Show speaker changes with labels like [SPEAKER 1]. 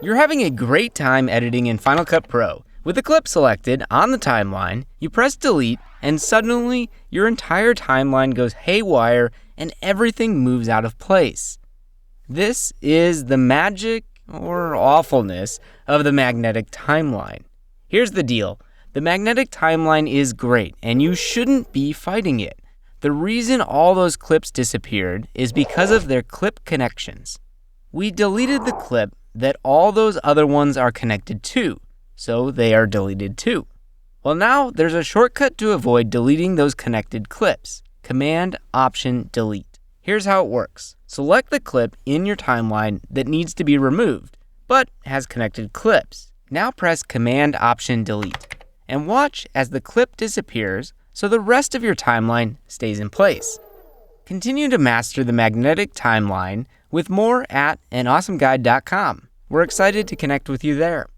[SPEAKER 1] You're having a great time editing in Final Cut Pro. With the clip selected on the timeline, you press delete and suddenly your entire timeline goes haywire and everything moves out of place. This is the magic or awfulness of the magnetic timeline. Here's the deal. The magnetic timeline is great and you shouldn't be fighting it. The reason all those clips disappeared is because of their clip connections. We deleted the clip that all those other ones are connected to, so they are deleted too. Well, now there's a shortcut to avoid deleting those connected clips. Command-Option-Delete. Here's how it works. Select the clip in your timeline that needs to be removed, but has connected clips. Now press Command-Option-Delete, and watch as the clip disappears so the rest of your timeline stays in place. Continue to master the magnetic timeline with more at anawesomeguide.com. We're excited to connect with you there.